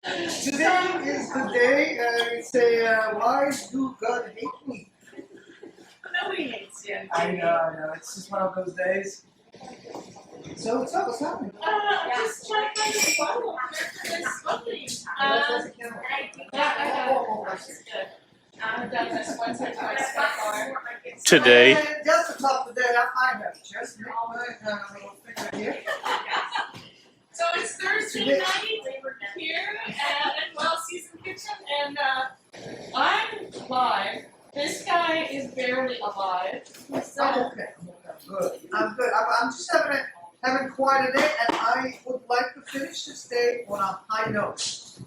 Today is the day it's a why do God hate me? Nobody hates you. I know, it's just one of those days. So what's up? What's happening? Just trying to find a bottle for this lovely. Yeah, I know. That's good. I've done this once or twice so far. Today. And just to top the day, I have just made my little finger here. So it's Thursday night here at Quaale Season Kitchen, and I'm live. This guy is barely alive. So I'm okay. I'm good. I'm just having quite a day, and I would like to finish this day on a high note,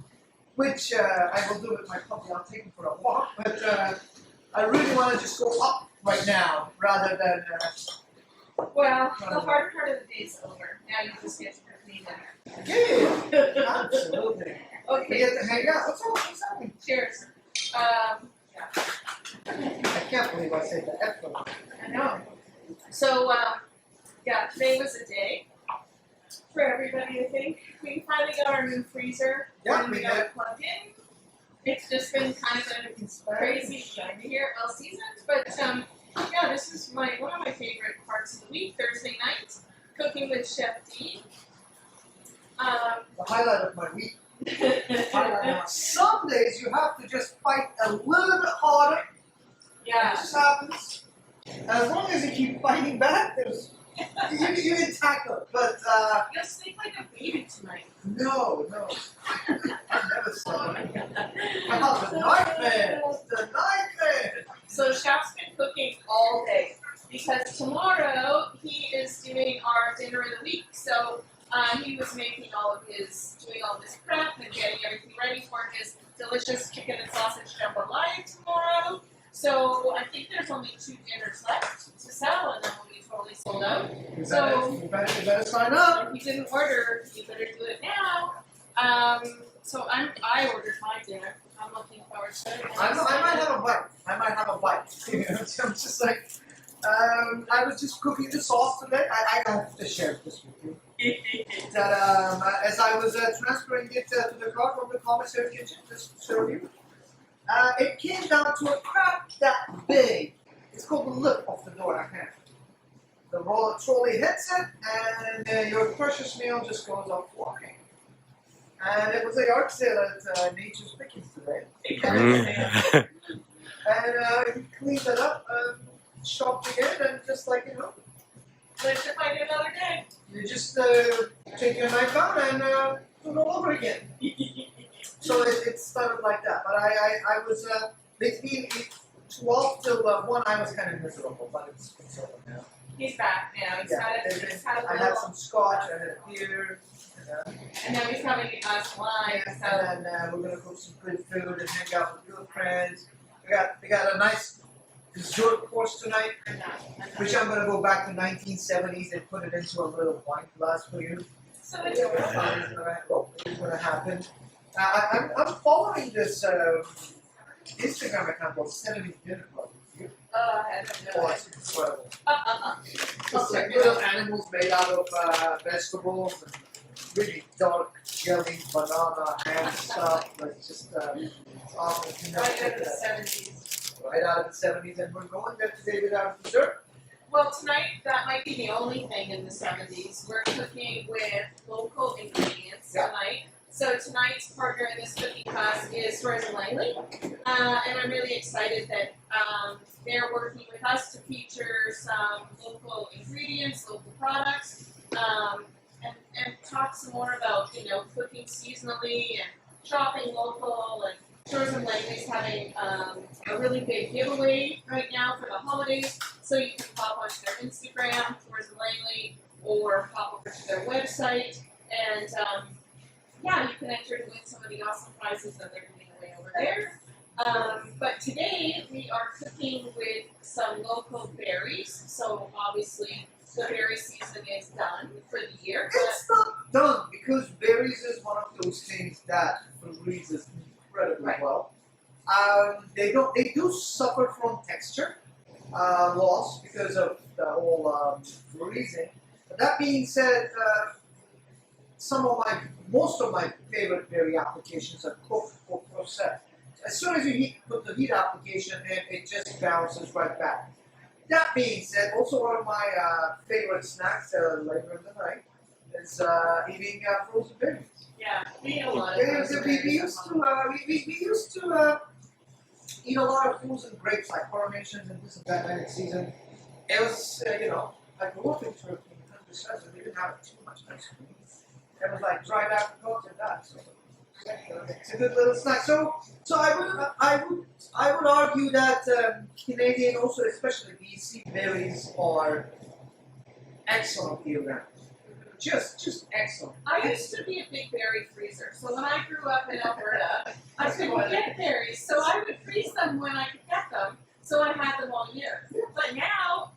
which I will do with my puppy. I'll take him for a walk, but I really want to just go up right now rather than. well, the hard part of the day's over. Now you just get to clean dinner. Yeah, absolutely. We Okay, get to hang out. What's up? What's happening? cheers. I can't believe I said the F word. I know. So, yeah, today was a day for everybody, I think. We finally got our new freezer. Yeah, and we got did. it plugged in. It's just been kind of a crazy here all season, but yeah, this is one of my favorite parts of the week, Thursday night, cooking with Chef D. The highlight of my week. Some days you have to just fight a little bit harder. It Yeah. just happens. And as long as you keep fighting back, you can tackle. But You'll sleep like a baby tonight. no. I never Oh saw my it. god. Oh, the nightmare! The nightmare! So Chef's been cooking all day because tomorrow he is doing our dinner of the week. So he was doing all this prep and getting everything ready for his delicious chicken and sausage jambalaya tomorrow. So I think there's only 2 dinners left to sell, and then we'll be totally sold out. You better sign up. If you didn't order, you better do it now. So I ordered my dinner. I'm looking forward to it. I might have a bite. I'm just like, I was just cooking the sauce today. I have to share this with you. That as I was transferring it to the car from the commissary kitchen, just to show you, it came down to a crap that big. It's called the lip of the door I have. The roller trolley hits it, and your precious meal just goes off walking. And it was a yard sale at Nature's Pickings today. And he cleaned it up, shopped again, and just like, Live to fight another day. you just take your knife out and do it all over again. So it started like that. But I was, between 12 till 1, I was kind of miserable, but it's over now. He's back now. He's had a I had some scotch, I had a beer, and now he's having wine. So and then we're gonna cook some good food and hang out with good friends. We got a nice dessert course tonight, which I'm gonna go back to 1970s and put it into a little wine glass for you. so adorable. It's gonna happen. I'm following this Instagram account called 70s Dinner Club. I don't know. Oh, it's incredible. I'll It's check like it little out. animals made out of vegetables and really dark jelly, banana, ham stuff. Like just it's awesome. You know, Right out of the check that 70s. out. Right out of the 70s, and we're going there today with our dessert. Well, tonight that might be the only thing in the 70s. We're cooking with local ingredients Yeah. tonight. So tonight's partner in this cooking class is Torres and Langley, and I'm really excited that they're working with us to feature some local ingredients, local products, and talk some more about cooking seasonally and shopping local. And Torres and Langley's having a really big giveaway right now for the holidays, so you can pop onto their Instagram, Torres and Langley, or pop over to their website and. Yeah, you can enter to win some of the awesome prizes that they're giving away over there. But today we are cooking with some local berries. So obviously the berry season is done for the year. It's not done because berries is one of those things that freezes incredibly Right. well. They do suffer from texture loss because of the whole freezing. But that being said, some of my most of my favorite berry applications are cooked or processed. As soon as you put the heat application in, it just bounces right back. That being said, also one of my favorite snacks later in the night is eating frozen berries. Yeah, we eat a lot of We those. we used to eat a lot of frozen grapes like coronations and this and that in season. It was I grew up in Turkey in the countryside, so they didn't have too much ice cream. It was like dried apricots and that. So it's a good little snack. So I would argue that Canadian, also especially BC berries, are excellent year round. Just excellent. I used to be a big berry freezer, so when I grew up in Alberta, I couldn't get berries, so I would freeze them when I could get them, so I had them all year. But now,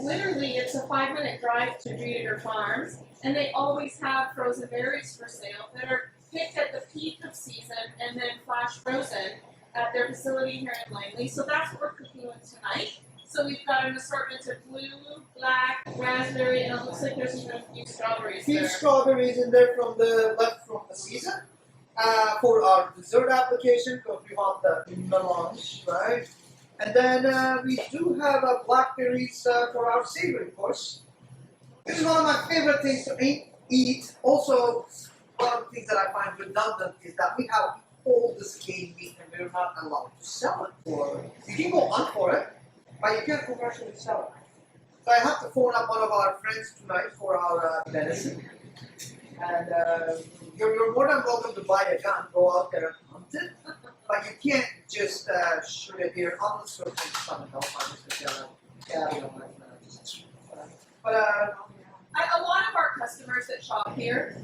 literally, it's a 5-minute drive to Juniper Farms, and they always have frozen berries for sale that are picked at the peak of season and then flash frozen at their facility here in Langley. So that's what we're cooking with tonight. So we've got an assortment of blue, black, raspberry, and it looks like there's even a few strawberries Few there. strawberries in there from the season for our dessert application because we want the melange, right? And then we do have blackberries for our savory course. This is one of my favorite things to eat. Also, one of the things that I find redundant is that we have all this game meat and we're not allowed to sell it. You can go hunt for it, but you can't commercially sell it. So I have to phone up one of our friends tonight for our venison. And you're more than welcome to buy a gun, go out there and hunt it. But you can't just shoot it here on the surface of someone else. But A lot of our customers that shop here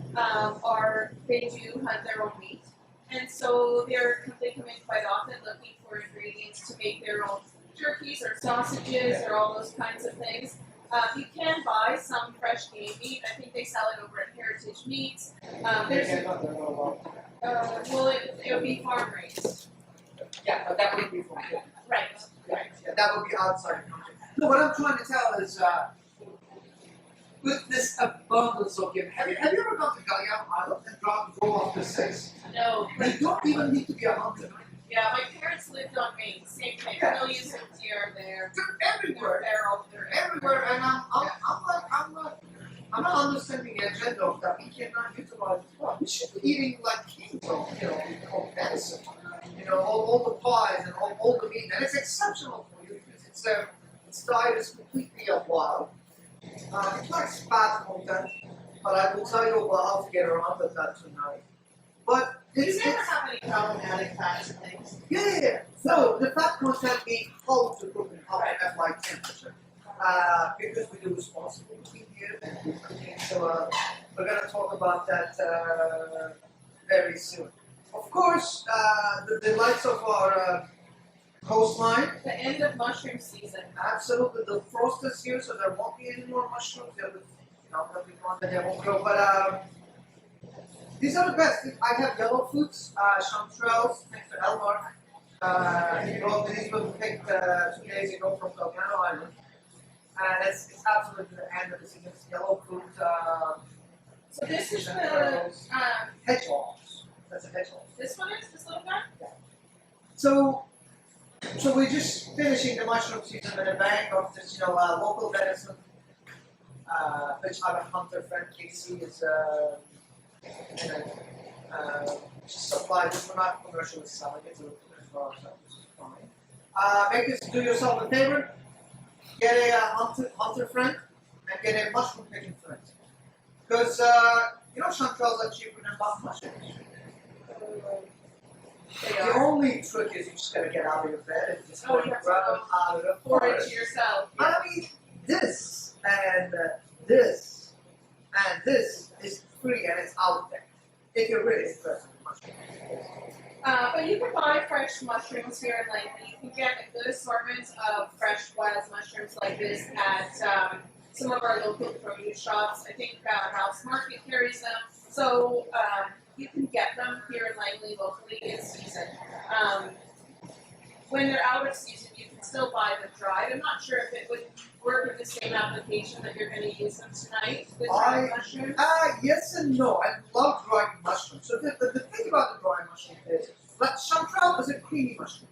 they do hunt their own meat, and so they come in quite often looking for ingredients to make their own turkeys or sausages or all those kinds of things. You can buy some fresh game meat. I think they sell it over at Heritage Meats. It'll be farm raised. yeah, but that would be for Right. Yeah, that would be outside. No, what I'm trying to tell is, with this abundance of game, have you ever gone to Galiano Island and go off the 6? No. You don't even need to be a hunter. Yeah, my parents lived on Maine. Same thing. Yeah. Millions of deer there. They're everywhere. They're feral. They're everywhere, and I'm not understanding the agenda of that. We cannot utilize it well. We should be eating like kings of, of venison. All the pies and all the meat, and it's exceptional for you because its diet is completely wild. It lacks fat content, but I will tell you how to get around with that tonight. But You it's never have any problematic fats and things. yeah. So the fat content being how to cook and how to apply temperature. Because we do responsible cooking here, and so we're going to talk about that very soon. Of course, the delights of our coastline. The end of mushroom season. Absolutely, the frost is here, so there won't be any more mushrooms. There will be one that they won't grow, but these are the best. I have yellow fruits, chanterelles, thanks to Elmar. These were picked 2 days ago from Gassaway Island. And it's absolutely the end of the season. It's yellow fruit. So this is the hedgehogs. That's a hedgehog. this one is this little guy? So we're just finishing the mushroom season with a bang of this, local venison, which our hunter friend Casey is supplied. This we're not commercially selling it, so it's for ourselves, which is fine. Do yourself a favor. Get a hunter friend and get a mushroom picking friend. Because, chanterelles are cheaper than mushrooms. The only trick is you just gotta get out of your bed and just go and grab them out of the Pour it forest. to yourself. I mean, this and this and this is free and it's out there. If you're really interested in mushrooms. But you can buy fresh mushrooms here in Langley. You can get a good assortment of fresh wild mushrooms like this at some of our local produce shops. I think House Market carries them. So you can get them here in Langley locally in season. When they're out of season, you can still buy them dried. I'm not sure if it would work in the same application that you're going to use them tonight, the I- dried mushrooms? Yes and no. I love dried mushrooms. So the thing about the dried mushroom is that chanterelle is a creamy mushroom.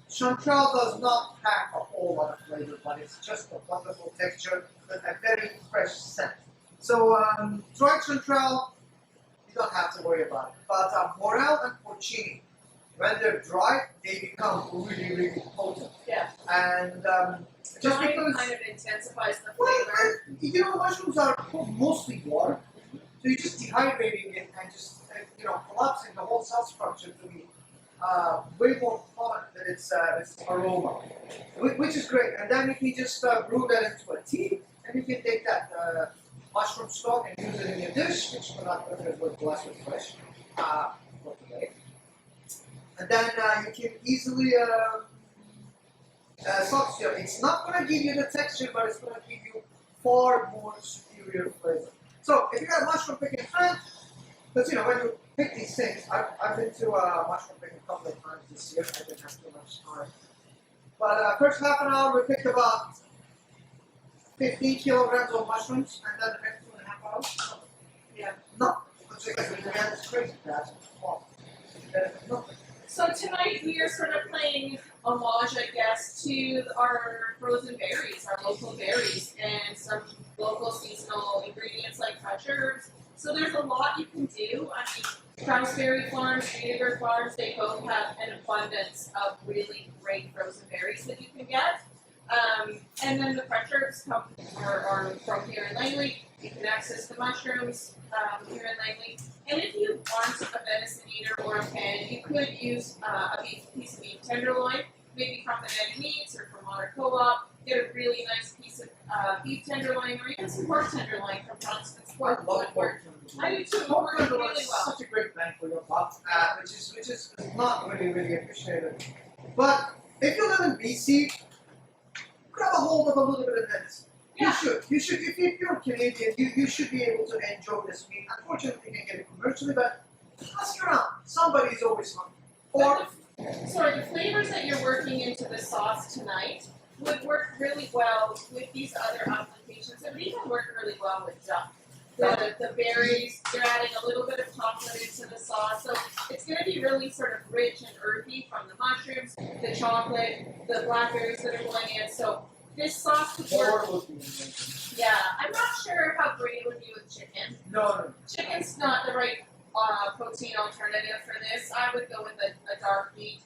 Chanterelle does not pack a whole lot of flavor, but it's just a wonderful texture with a very fresh scent. So dried chanterelle, you don't have to worry about it. But morel and porcini, when they're dry, they become really, really potent. Yeah. And just Drying because, kind of intensifies the well, flavor. you know, mushrooms are mostly water, so you're just dehydrating it and just collapsing the whole cell structure to be way more product than its aroma, which is great. And then you can just brew that into a tea, and you can take that mushroom stock and use it in your dish, which we're not going to bless with fresh for today. And then you can easily substitute. It's not going to give you the texture, but it's going to give you far more superior flavor. So if you got a mushroom picking friend, because when you pick these things, I've been to mushroom picking a couple of times this year. I didn't have too much time. But first half an hour, we picked about 15 kilograms of mushrooms, and then the next 2.5 hours, nothing. It's crazy, guys. Nothing. So tonight we are sort of playing homage, I guess, to our frozen berries, our local berries, and some local seasonal ingredients like fresh herbs. So there's a lot you can do. I mean, Crowsberry Farms, Juniper Farms, they both have an abundance of really great frozen berries that you can get. And then the fresh herbs are from here in Langley. You can access the mushrooms here in Langley. And if you aren't a venison eater or a fan, you could use a piece of beef tenderloin, maybe from the Netty Meats or from Honor Co-op. Get a really nice piece of beef tenderloin or even some pork tenderloin from Johnston's Pork. I love pork I do too. It Pork works tenderloin really is well. such a great bang for your buck, which is not really appreciated. But if you live in BC, grab a hold of a little bit of venison. Yeah. You should. If you're Canadian, you should be able to enjoy this meat. Unfortunately, you can get it commercially, but ask around. Somebody's always hungry. Or Sorry, the flavors that you're working into the sauce tonight would work really well with these other applications. It would even work really well with duck. The berries, you're adding a little bit of chocolate into the sauce, so it's going to be really sort of rich and earthy from the mushrooms, the chocolate, the blackberries that are going in. So this sauce would work. would be amazing. Yeah, I'm not sure how great it would be with chicken. No. Chicken's not the right protein alternative for this. I would go with a dark meat,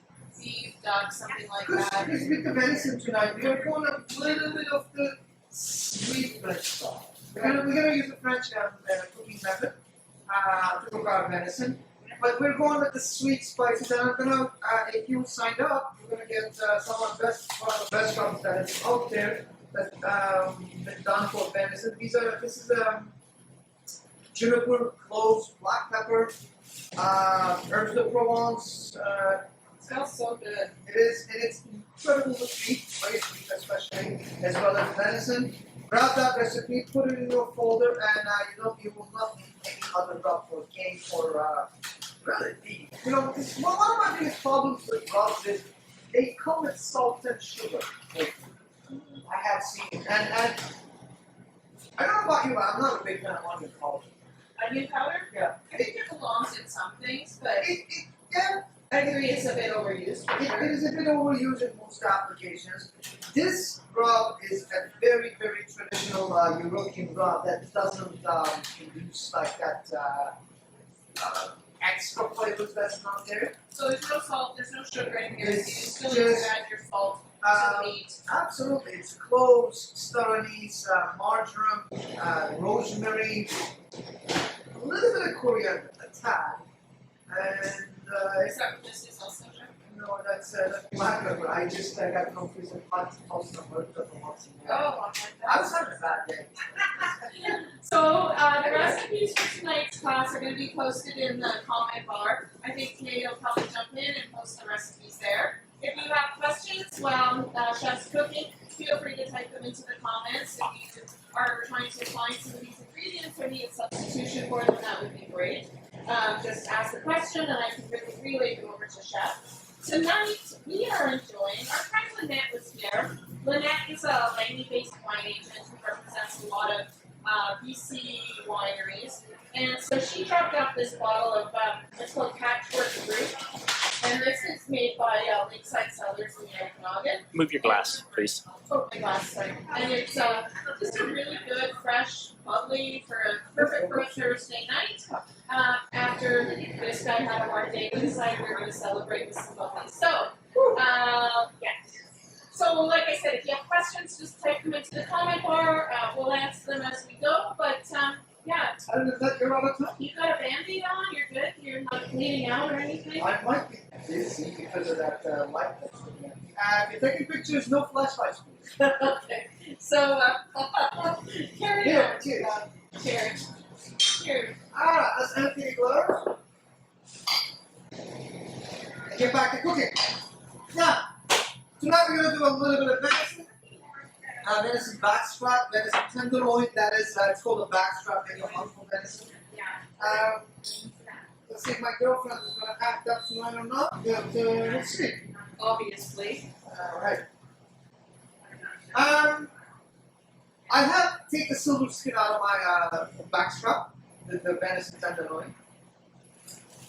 beef, duck, something like that. Because with the venison tonight, we're going a little bit of the sweet French style. We're gonna use the French cooking method to cook our venison, but we're going with the sweet spices. And I'm gonna, if you signed up, you're gonna get some of the best restaurants that is out there that been done for venison. This is juniper, cloves, black pepper, herbs de Provence. Smells so good. It is, and it's incredible with beef, very beef especially, as well as venison. Grab that recipe, put it in your folder, and you will not need any other rub for game or really beef. One of my biggest problems with rubs is they come with salt and sugar. I have seen, and I don't know about you, but I'm not a big fan of onion powder. Onion powder? Yeah. I think it belongs in some things, but Yeah. I agree it's a bit overused. For It sure. is a bit overused in most applications. This rub is a very, very traditional European rub that doesn't induce like that extra flavors that's not there. So there's no salt, there's no sugar in here. It's You still need just, to add your salt to the meat. Absolutely, it's cloves, star anise, marjoram, rosemary, a little bit of coriander, a tad, and Is that what this is also, Jeff? no, that's black pepper. I just got confused with hot toast and red pepper once in a while. Oh, I like I that. was having a bad day. So the recipes for tonight's class are going to be posted in the comment bar. I think Kate will probably jump in and post the recipes there. If you have questions while Chef's cooking, feel free to type them into the comments. If you are trying to find some of these ingredients or need a substitution for them, that would be great. Just ask the question and I can relay them over to Chef. Tonight, we are enjoying, our friend Lynette was here. Lynette is a Langley-based wine agent who represents a lot of BC wineries, and so she dropped off this bottle of it's called Patchwork Fruit, and this is made by Lakeside Cellars in the Okanagan. Move your glass, please. Oh, my glass, sorry. And it's just a really good, fresh, bubbly, perfect for a Thursday night. After this guy had a hard day, we decided we were going to celebrate with some bubbly. So, yeah. So, like I said, if you have questions, just type them into the comment bar. We'll answer them as we go. But yeah. Other than that, you're out of time. You got a Band-Aid on? You're good? You're not bleeding out or anything? I might be dizzy because of that light that's in there. If you're taking pictures, no flashlights, please. Okay. So, carry Yeah, on. cheers. Cheers. Cheers. Alright, let's empty the gloves. And get back to cooking. Now, tonight we're going to do a little bit of venison. Venison backstrap, venison tenderloin, that is, it's called a backstrap in your hunt for venison. Let's see if my girlfriend is going to act up tonight or not, but let's see. Obviously. Alright. I have taken the silver skin out of my backstrap, the venison tenderloin.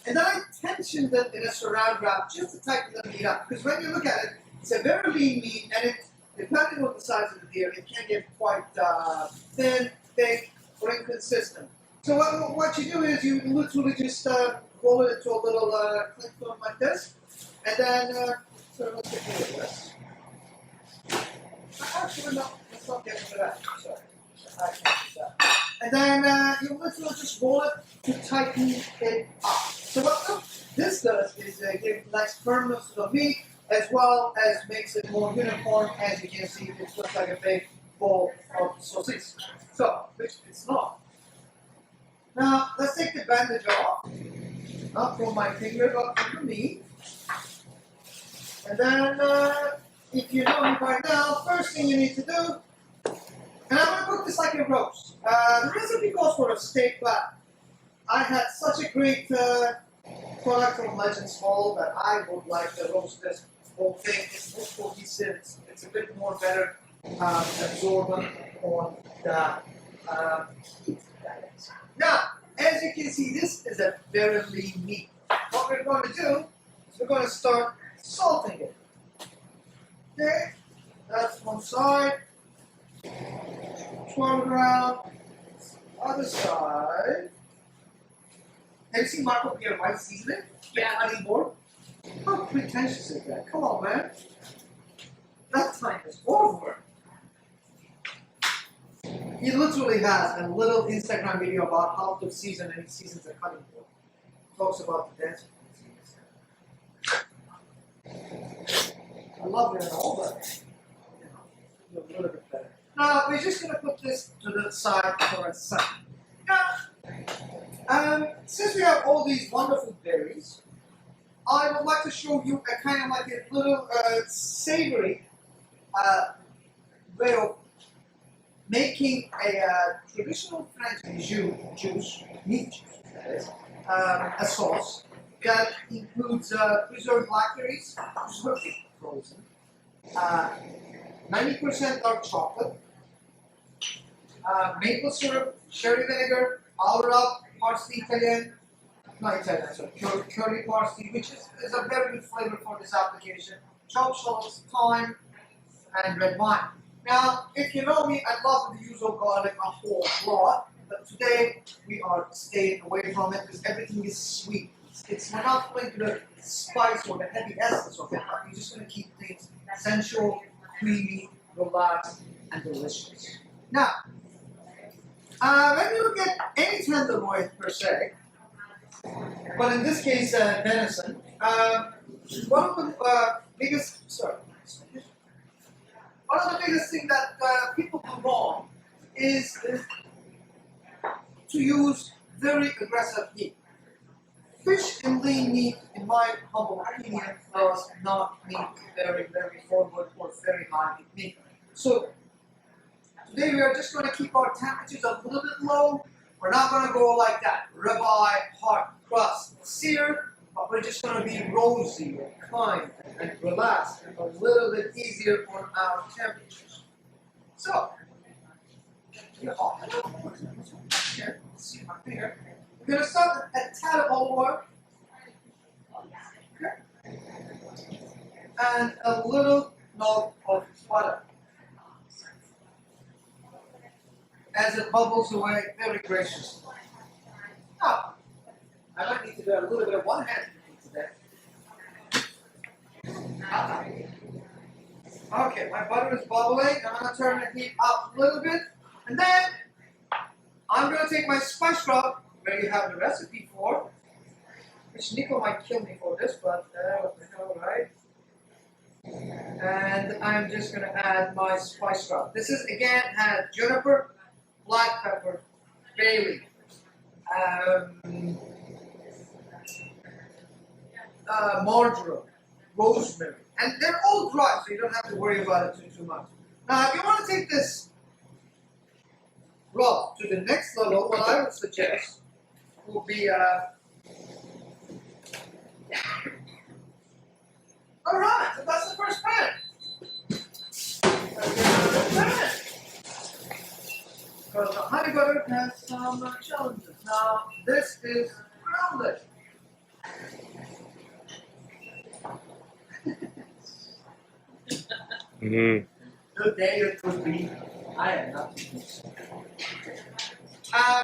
And then I tensioned it in a saran wrap just to tighten the meat up. Because when you look at it, it's a very lean meat, and it, depending on the size of the deer, it can get quite thin, thick, or inconsistent. So what you do is you literally just roll it into a little cling film like this, and then so let's get rid of this. Actually, no, let's not get rid of that. Sorry, I can't do that. And then you literally just roll it to tighten it up. So what this does is give nice firmness to the meat, as well as makes it more uniform. As you can see, it looks like a big bowl of sausage. So, which it's not. Now, let's take the bandage off. Not from my finger, but from the meat. And then, if you know me by now, first thing you need to do, and I'm going to cook this like a roast. The recipe calls for a steak, but I had such a great product from Legends Hall that I would like to roast this whole thing. It's more cohesive, it's a bit more better absorbent on the heat. Now, as you can see, this is a very lean meat. What we're going to do is we're going to start salting it. Okay, that's one side. Twirl it around. Other side. Have you seen Marco Pierre White seasoning? Yeah. Cutting board? How pretentious is that? Come on, man. That time is over. He literally has a little Instagram video about how to season, and he seasons a cutting board. Talks about the dance. I love it and all, but you know, a little bit better. Now we're just gonna put this to the side for a second. Now, since we have all these wonderful berries, I would like to show you a kind of like a little savory way of making a traditional French juice, meat juice, that is, a sauce that includes preserved blackberries, preserved frozen, 90% dark chocolate, maple syrup, sherry vinegar, all rub, parsley Italian, not Italian, sorry, curry parsley, which is a very good flavor for this application, chopped shallots, thyme, and red wine. Now, if you know me, I love the use of garlic a whole lot, but today we are staying away from it because everything is sweet. We're not going to the spice or the heavy essence of it, but we're just going to keep things sensual, creamy, relaxed, and delicious. Now, when you look at any tenderloin per se, but in this case venison, one of the biggest things that people do wrong is to use very aggressive heat. Fish and lean meat, in my humble opinion, does not mean very, very forward or very high meat. So today we are just going to keep our temperatures a little bit low. We're not going to go like that. Ribeye, hard crust, sear, but we're just gonna be rosy and kind and relaxed and a little bit easier on our temperatures. So, here, see my finger. We're gonna start with a tad of olive oil. Okay. And a little knob of butter. As it bubbles away very graciously. Now, I might need to do a little bit of one hand today. Okay, my butter is bubbling. I'm going to turn the heat up a little bit. And then, I'm going to take my spice rub, where you have the recipe for, which Nico might kill me for this, but what the hell, right? And I'm just going to add my spice rub. This is, again, has juniper, black pepper, bay leaf, marjoram, rosemary, and they're all dry, so you don't have to worry about it too much. Now, if you want to take this rub to the next level, what I would suggest would be alright, so that's the first pan. Because the honey butter has some challenges. Now, this is grounded. Good day it would be. I am not doing this.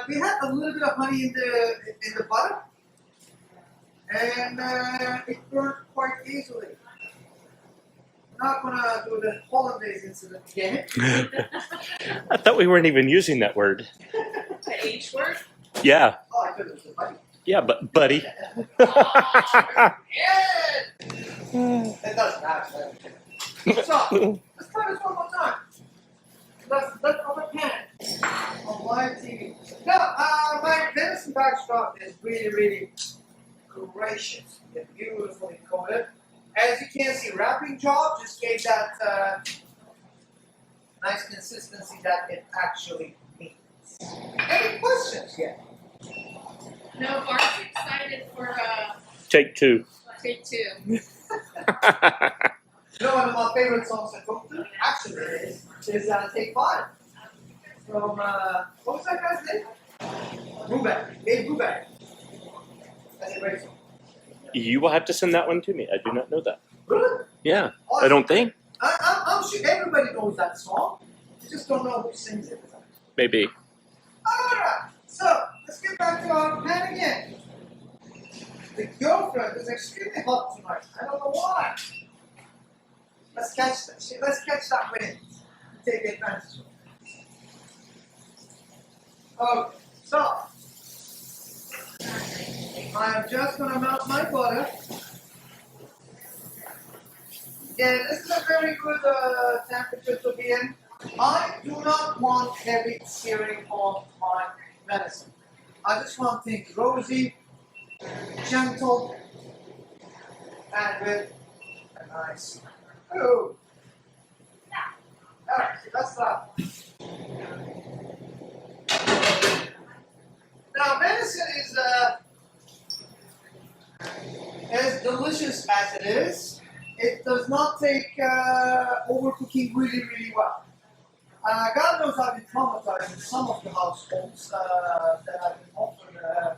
We had a little bit of honey in the butter, and it burned quite easily. Not gonna do the hollandaise incident again. I thought we weren't even using that word. The H word? Yeah. Oh, I could have said buddy. Yeah, but buddy. Yeah! It doesn't matter. So, let's try this one more time. Let's open pan on live TV. Now, my venison backstrap is really gracious. It's beautifully coated. As you can see, wrapping job just gave that nice consistency that it actually needs. Any questions yet? No, Bart's excited for Take two. take two. You know, one of my favorite songs to cook to actually is Take 5. From, what was that guy's name? Brubeck. Dave Brubeck. That's a great song. You will have to send that one to me. I do not know that. Really? Yeah. Awesome. I don't think. I'm sure everybody knows that song. You just don't know who sings it. Maybe. Alright, so let's get back to our pan again. The girlfriend is extremely hot tonight. I don't know why. Let's catch that wind. Take advantage of it. Okay, so I'm just gonna melt my butter. Again, this is a very good temperature to be in. I do not want heavy searing on my venison. I just want things rosy, gentle, and with a nice. Oh. Alright, so that's that. Now, venison is as delicious as it is. It does not take overcooking really well. God knows I've been traumatized in some of the households that I've been offered,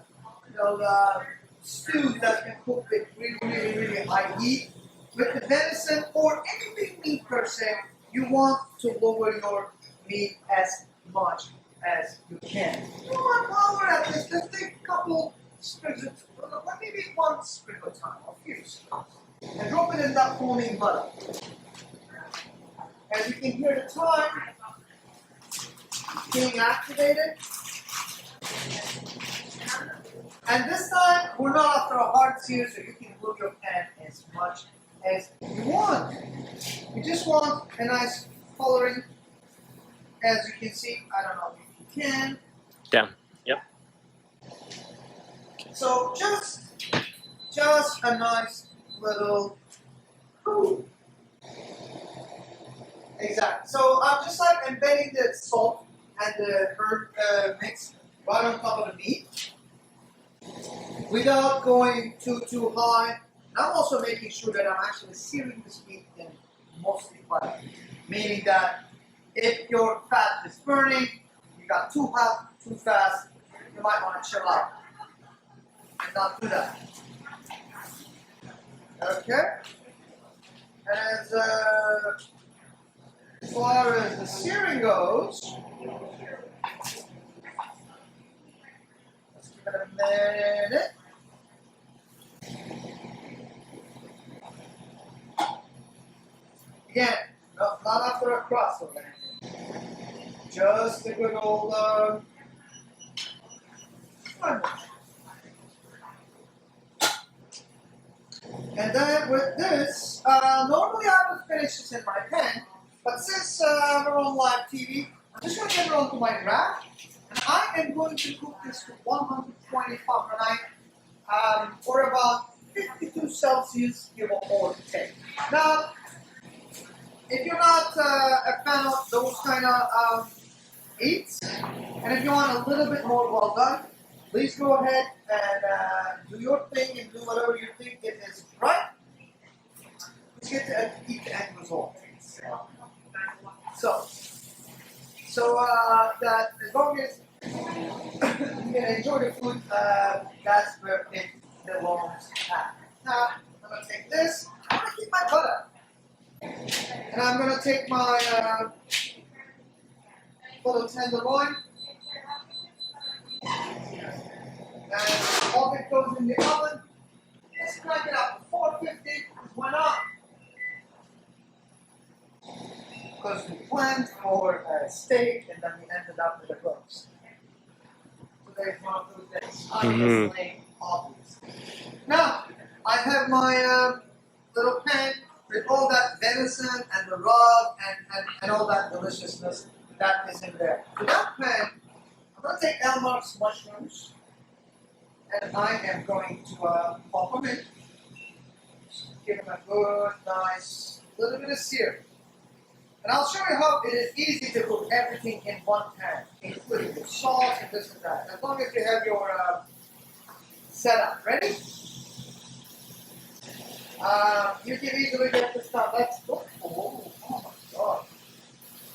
stews that can cook with really high heat. With the venison or anything meat per se, you want to lower your meat as much as you can. While we're at this, let's take a couple sprinkles, maybe one sprinkle time, a few sprinkles, and drop it in that foaming butter. As you can hear the time being activated. And this time, we're not after a hard sear, so you can cook your pan as much as you want. You just want a nice coloring. As you can see, I don't know if you can. Down. Yep. So just a nice little. Ooh. Exactly. So I'm just like embedding the salt and the herb mix right on top of the meat. without going too high. And I'm also making sure that I'm actually searing this meat in mostly butter, meaning that if your fat is burning, you got too hot, too fast, you might want to chill out and not do that. Okay? And as far as the searing goes, let's give it a minute. Again, not after a crust or anything. Just a good old and then with this, normally I would finish this in my pan, but since we're on live TV, I'm just going to get it onto my rack, and I am going to cook this to 120 Fahrenheit for about 52 Celsius, give or take. Now, if you're not a fan of those kind of eats, and if you want a little bit more well done, please go ahead and do your thing and do whatever you think it is right. Let's get to eat the end result. So that as long as you can enjoy the food, that's where it belongs at. Now, I'm going to take this, I'm going to keep my butter. And I'm going to take my little tenderloin. And all of it goes in the oven. Let's crank it up to 450. Why not? Because we planned for a steak and then we ended up with a roast. So there's one of those days. Obviously. Now, I have my little pan with all that venison and the rub and all that deliciousness that is in there. To that pan, I'm going to take Elmar's mushrooms. And I am going to pop them in. Just give them a good, nice, little bit of sear. And I'll show you how it is easy to cook everything in one pan, including the sauce and this and that. As long as you have your setup ready. You can easily get this done. Let's go. Oh my god.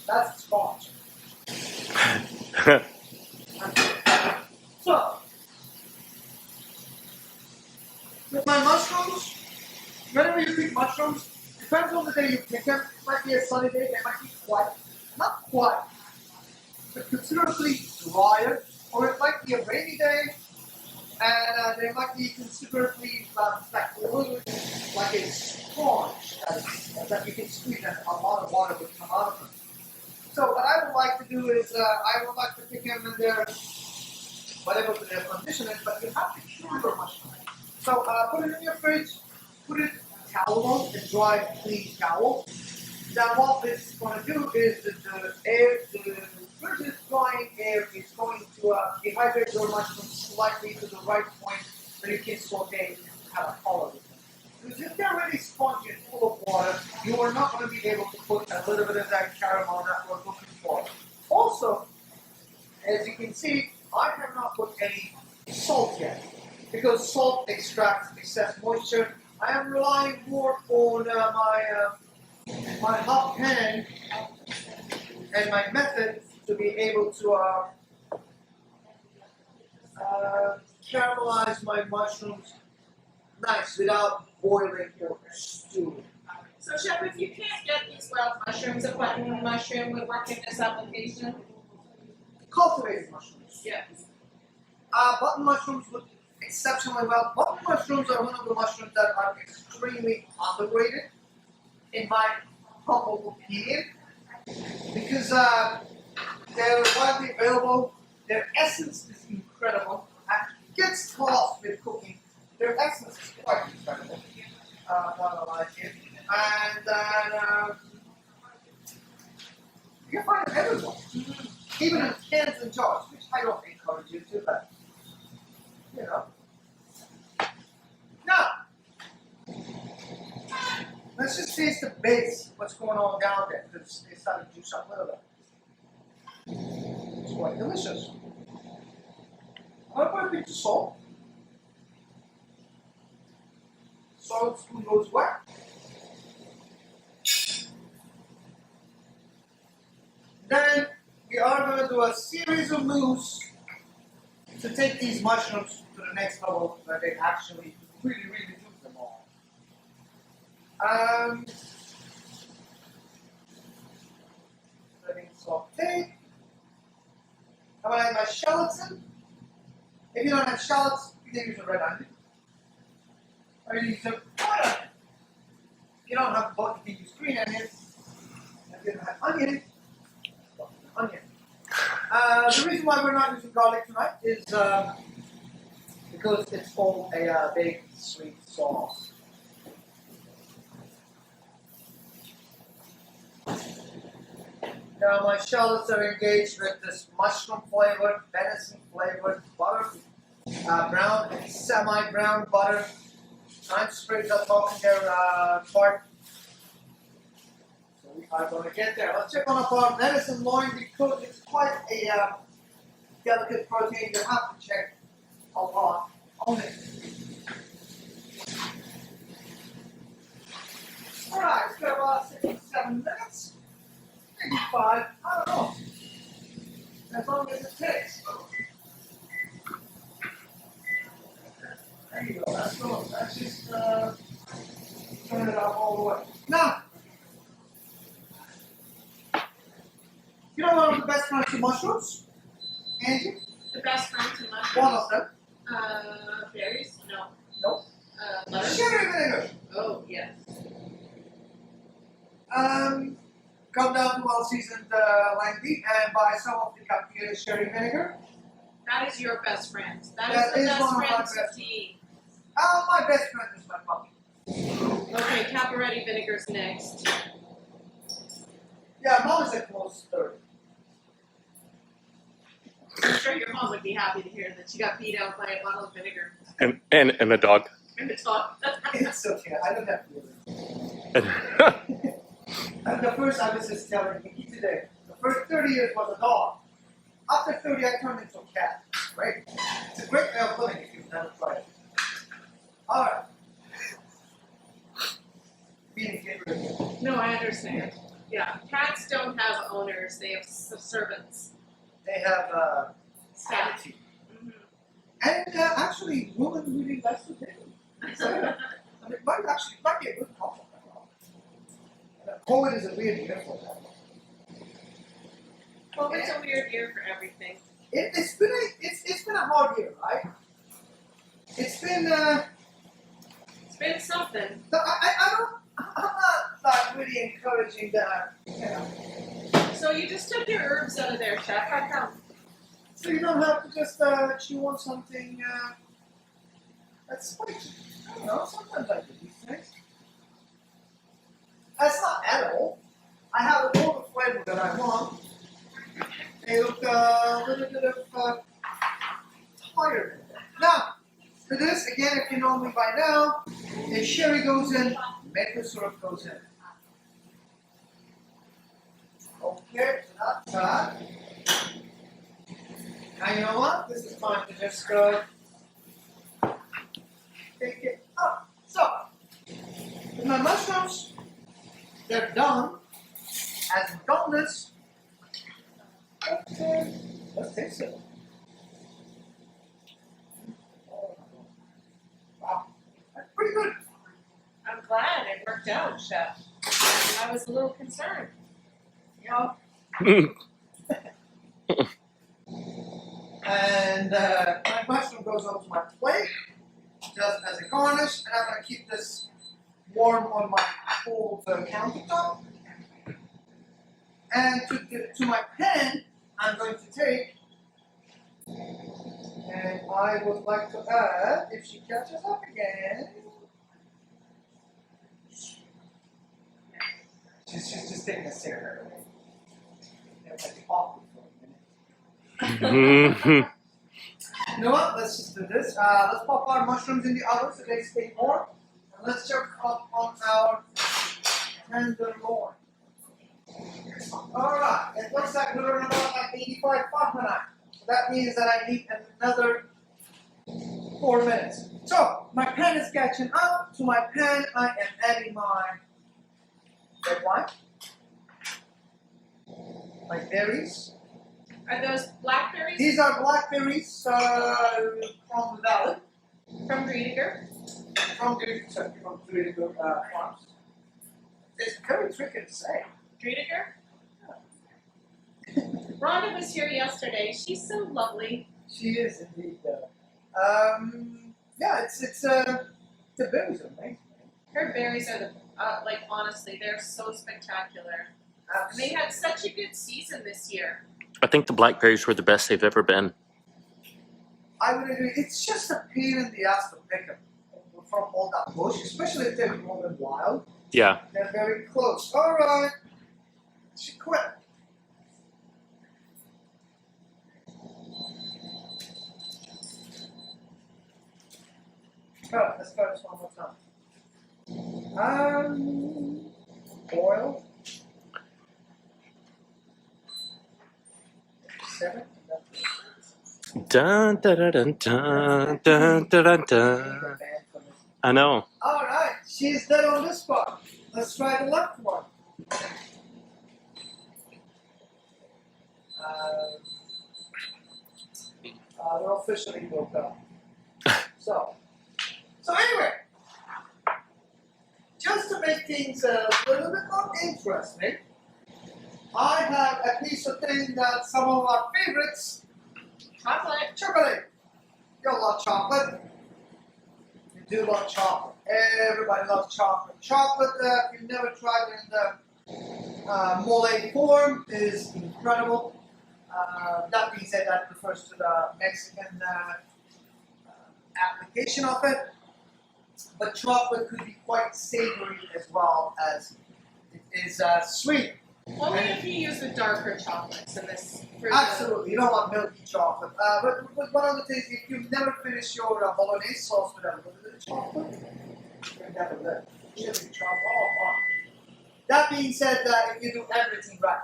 That's a sponge. So, with my mushrooms, whenever you pick mushrooms, depends on the day you pick them. It might be a sunny day, they might be not quite, but considerably drier, or it might be a rainy day, and they might be considerably like a little bit like a sponge that you can squeeze and a lot of water would come out of them. So what I would like to do is I would like to pick them in their whatever their condition is, but you have to cure your mushroom. So put it in your fridge, put it towel on, a dry, clean towel. Now what this is going to do is that the fridge's drying air is going to dehydrate your mushroom slightly to the right point so you can saute and have a color with them. Because if they're already spongy and full of water, you are not going to be able to put a little bit of that caramel that we're looking for. Also, as you can see, I have not put any salt yet. Because salt extracts excess moisture, I am relying more on my hot pan and my method to be able to caramelize my mushrooms nice without boiling or stewing. So, Chef, if you can't get these wild mushrooms, a button mushroom would work in this application? Cultivated mushrooms. Yes. Button mushrooms would exceptionally well. Button mushrooms are one of the mushrooms that are extremely underrated, in my humble opinion, because they're widely available. Their essence is incredible. It gets lost with cooking. Their essence is quite incredible. Not gonna lie to you. And you can find them everywhere, even in cans and jars, which I don't encourage you to, but you know. Now, let's just taste the base, what's going on down there, because they started to juice up a little bit. It's quite delicious. I'm going to put a pinch of salt. so spoon goes where? Then we are going to do a series of moves to take these mushrooms to the next level where they actually really do them all. Letting saute. I'm going to add my shallots in. If you don't have shallots, you can use a red onion. Or you can use a white onion. If you don't have both, you can use green onions. If you don't have onion, onion. The reason why we're not using garlic tonight is because it's all a big sweet sauce. Now my shallots are engaged with this mushroom flavored, venison flavored butter, brown and semi-brown butter. Time sprigs are talking their part. So we are going to get there. Let's check on our venison loin because it's quite a delicate protein. You have to check a lot on it. Alright, it's got about 6 or 7 minutes. Maybe 5, I don't know. As long as it takes. There you go, that's good. That's just turn it off all the way. Now, you know one of the best kinds of mushrooms? Angie? The best kind to mushrooms. One of them. Berries? No. Nope. Butter? Sherry vinegar. Oh, yes. Come down to well-seasoned Langley and buy some of the Capilla sherry vinegar. That is your best friend. That That is is the best one of my friend best. to tea. My best friend is my puppy. Okay, Caparetti vinegar's next. Yeah, mom is a close third. I'm sure your mom would be happy to hear that she got beat out by a bottle of vinegar. And a dog. And it's all. It's okay, I don't have feelings. And the first, I was just telling Nikki today, the first 30 years was a dog. After 30, I turned into a cat. Right? It's a great way of living if you've never tried it. Alright. Being favorite. No, I understand. Yeah, cats don't have owners; they have servants. They have Staff. attitude. Mm-hmm. And actually, women really like to date. I mean, it might be a good compliment. Poet is a weird year for that. Well, it's a weird year for everything. It's been a hard year, right? It's been It's been something. I'm not like really encouraging that. You know. So you just took your herbs out of there, chef. How come? So you don't have to just chew on something that's spicy. I don't know. Sometimes I do these things. That's not edible. I have all the flavor that I want. They look a little bit of tired. Now, for this, again, if you know me by now, the sherry goes in, maple syrup goes in. Okay, so that's that. Now, you know what? This is time to just take it up. So, with my mushrooms, they're done. As we've done this, let's taste it. Wow, that's pretty good. I'm glad it worked out, chef. I was a little concerned. Yeah. And my mushroom goes onto my plate, just as a garnish, and I'm going to keep this warm on my cold countertop. And to my pan, I'm going to take, and I would like to add, if she catches up again, she's just taking a cigarette. It's like awkward for a minute. You know what? Let's just do this. Let's pop our mushrooms in the oven so they stay warm. And let's check up on our tenderloin. Alright, it looks like we're at about like 85 Fahrenheit. So that means that I need another 4 minutes. So, my pen is catching up. To my pen, I am adding my red wine, my berries. Are those blackberries These are blackberries from the valley, from Driediger? from the farms. It's very tricky to say. Driediger? Rhonda was here yesterday. She's so lovely. She is indeed. Yeah, the berries are amazing. Her berries are like honestly, they're so spectacular. And they had such a good season this year. I think the blackberries were the best they've ever been. I would agree. It's just a pain in the ass to pick them from all that bush, especially if they're growing wild. Yeah. They're very close. All right. She quit. Oh, let's try this one more time. Oil. 7. Dun dun dun dun dun dun dun. I know. All right, she's dead on this part. Let's try the left one. They're officially broke up. So anyway, just to make things a little bit more interesting, I have a piece of thing that some of our favorites. Chocolate. Chocolate. You love chocolate. You do love chocolate. Everybody loves chocolate. Chocolate, if you've never tried it in the mole form, is incredible. That being said, that refers to the Mexican application of it. But chocolate could be quite savory as well as it is sweet. Only if you use the darker chocolates in this. Absolutely, you don't want milky chocolate. But one of the things, if you've never finished your bolognese sauce with a little bit of chocolate, you can have a little chili chocolate. That being said, if you do everything right,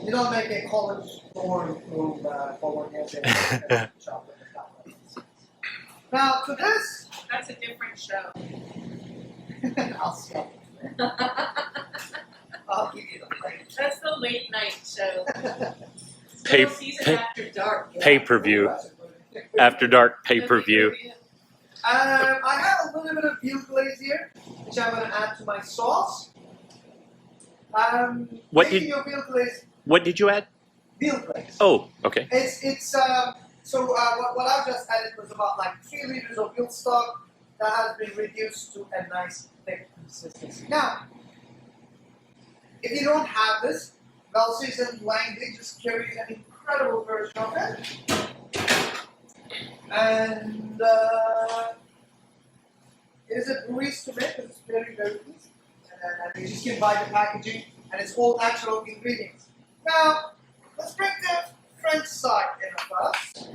you don't make a college boring bolognese with chocolate. Now, to this, That's a different show. I'll stop. I'll give you the plate. That's the late night show. Pay- Little season after dark. Pay-per-view. After dark pay-per-view. I have a little bit of veal glaze here, which I'm going to add to my sauce. What Making your veal glaze, What did you add? veal glaze. Oh, okay. What I've just added was about like 3 liters of veal stock that has been reduced to a nice thick consistency. Now, if you don't have this, well-seasoned Langley just carries an incredible version of it. And it is a breeze to make, it's very, very easy. And you just can buy the packaging, and it's all natural ingredients. Now, let's bring the French side in first,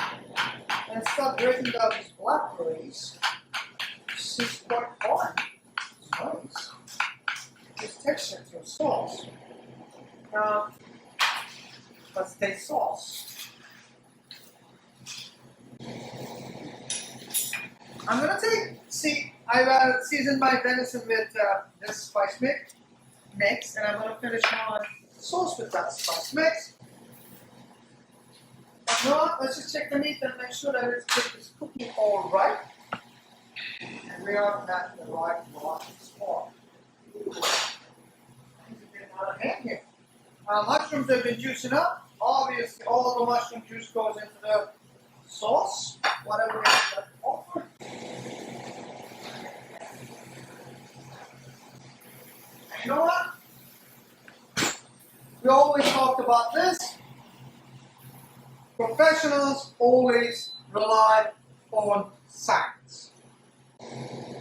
and start breaking down these blackberries. This is quite fun. It's nice. This texture to your sauce. Now, let's taste sauce. I'm gonna I've seasoned my venison with this spice mix, and I'm gonna finish my sauce with that spice mix. Now, let's just check the meat and make sure that it's cooking all right. And we are at the right spot. Things are getting out of hand here. Mushrooms have been juicing up. Obviously, all the mushroom juice goes into the sauce, whatever it is that offer. And you know what? We always talked about this. Professionals always rely on science.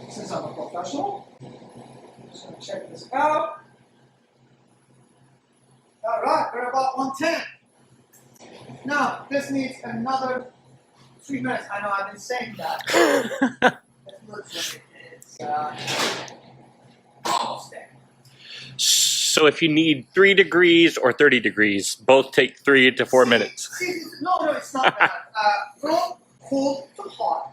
Since I'm a professional, I'm just going to check this out. All right, we're about 110. Now, this needs another 3 minutes. I know I've been saying that. It looks like it's almost there. So if you need 3 degrees or 30 degrees, both take 3 to 4 minutes. No, it's not that. From cold to hot,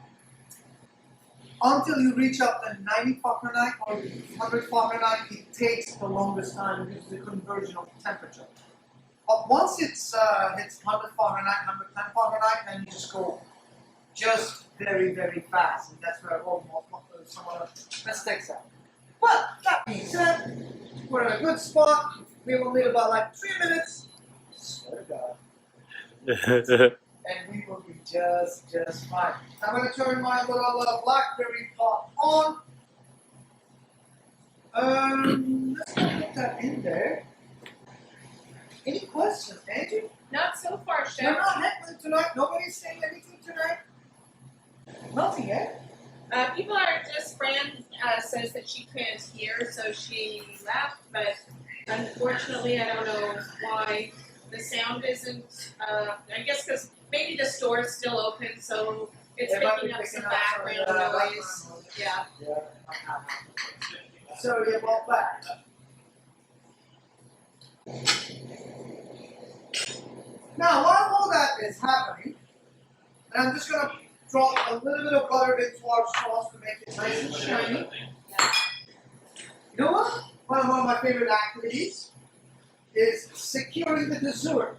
until you reach up to 90 Fahrenheit or 100 Fahrenheit, it takes the longest time because of the conversion of temperature. But once it's 100 Fahrenheit, 110 Fahrenheit, then you just go just very, very fast. And that's where some of the mistakes happen. But that being said, we're in a good spot. We will need about like 3 minutes. Swear to God. And we will be just fine. I'm going to turn my little blackberry pot on. Let's go put that in there. Any questions, Angie? Not so far, You're Chef. not heckling tonight? Nobody's saying anything tonight? Nothing yet? People are just, Fran says that she can't hear, so she left, but unfortunately, I don't know why the sound isn't, I guess because maybe the store is still open, so it's picking up some background noise. Yeah. Sorry about that. Now, while all that is happening, and I'm just going to drop a little bit of butter into our sauce to make it nice and shiny. You know what? One of my favorite activities is securing the dessert.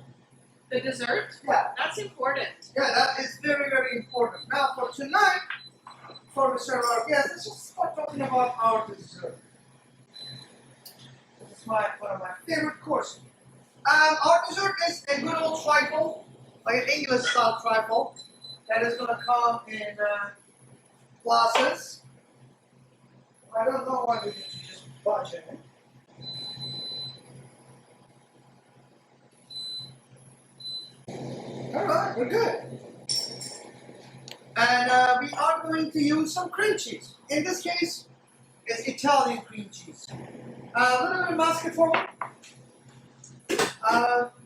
The dessert? Yeah. That's important. Yeah, that is very, very important. Now, for tonight, before we serve our guests, let's just start talking about our dessert. This is one of my favorite courses. Our dessert is a good old trifle, like an English style trifle, that is going to come in glasses. I don't know why we need to just budge it. Alright, we're good. And we are going to use some cream cheese. In this case, it's Italian cream cheese. A little bit of mascarpone.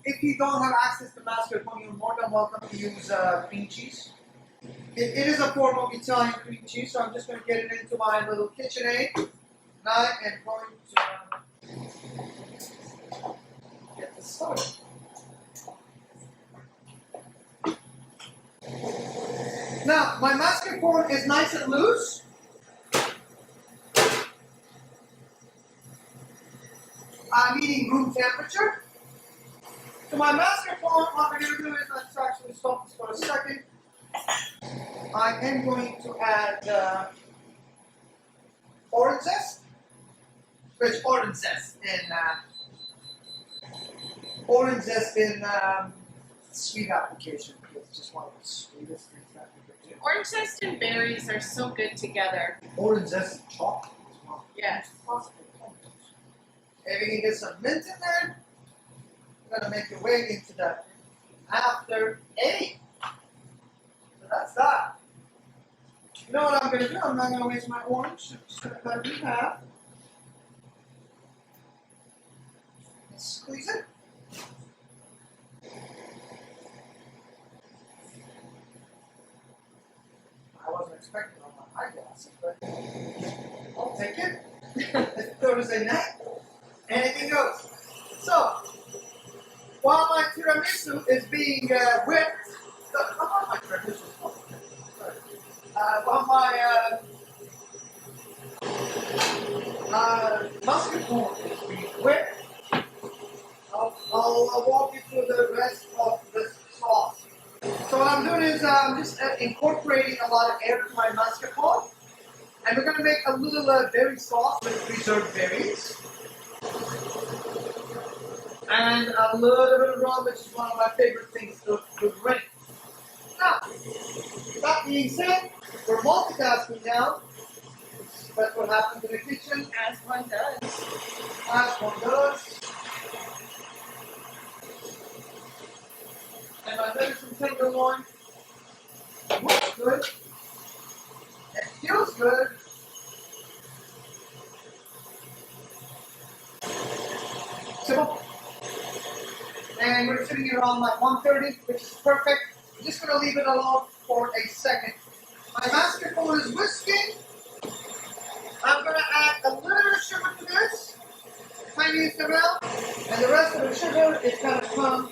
If you don't have access to mascarpone, you're more than welcome to use cream cheese. It is a form of Italian cream cheese, so I'm just going to get it into my little KitchenAid. Now I am going to get this started. Now, my mascarpone is nice and loose. I'm eating room temperature. So my mascarpone, what we're going to do is, let's actually stop this for a second. I am going to add orange zest. Which orange zest in sweet application. It's just one of the sweetest things that we can do. Orange zest and berries are so good together. Orange zest and chocolate as well. Yes. If you can get some mint in there, you're going to make your way into that after 8. So that's that. You know what I'm going to do? I'm not going to waste my orange. I'm just going to cut it in half. And squeeze it. I wasn't expecting on my eyeglasses, but I'll take it. It's Thursday night. Anything goes. So, while my tiramisu is being whipped, while my mascarpone is being whipped, I'll walk you through the rest of this sauce. So what I'm doing is I'm just incorporating a lot of air to my mascarpone, and we're going to make a little berry sauce with preserved berries. And a little bit of rum, which is one of my favorite things to drink. Now, that being said, we're multitasking now. That's what happens in the kitchen. As one does. As one does. And my venison tenderloin looks good. It feels good. Simple. And we're sitting around like 130, which is perfect. I'm just going to leave it alone for a second. My mascarpone is whisking. I'm going to add a little bit of sugar to this, tiniest amount, and the rest of the sugar is going to come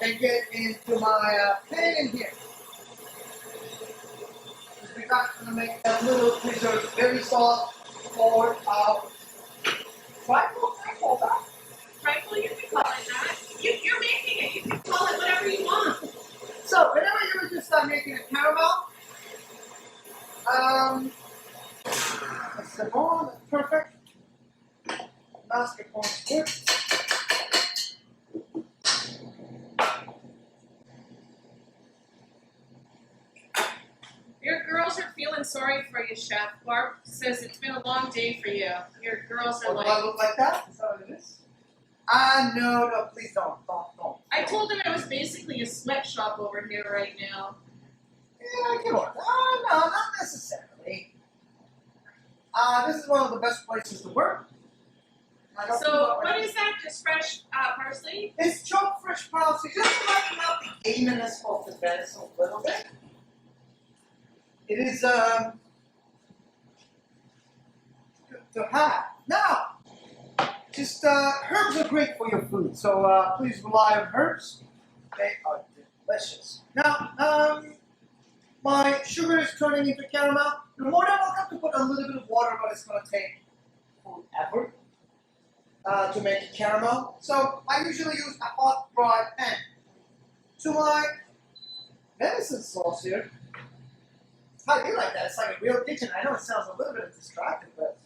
and get into my pan in here. Just not gonna make a little preserved very soft for our trifle. Trifle, you can call it that. You're making it. You can call it whatever you want. So whenever you were just making a caramel, that's the bone, that's perfect. Mascarpone is good. Your girls are feeling sorry for you, Chef. Barb says it's been a long day for you. Your girls are Do I look like that? Is that what it is? No, please don't. I told them it was basically a sweatshop over here right now. Yeah, come on. No, not necessarily. This is one of the best places to work. So what is that? Just fresh parsley? It's chopped fresh parsley, just to lighten up the gaminess of the venison a little bit. It is good to have. Now, just herbs are great for your food, so please rely on herbs. They are delicious. Now, my sugar is turning into caramel. You're more than welcome to put a little bit of water, but it's going to take forever to make a caramel. So I usually use a hot dry pan. To my venison sauce here. How do you like that? It's like a real kitchen. I know it sounds a little bit distracting, but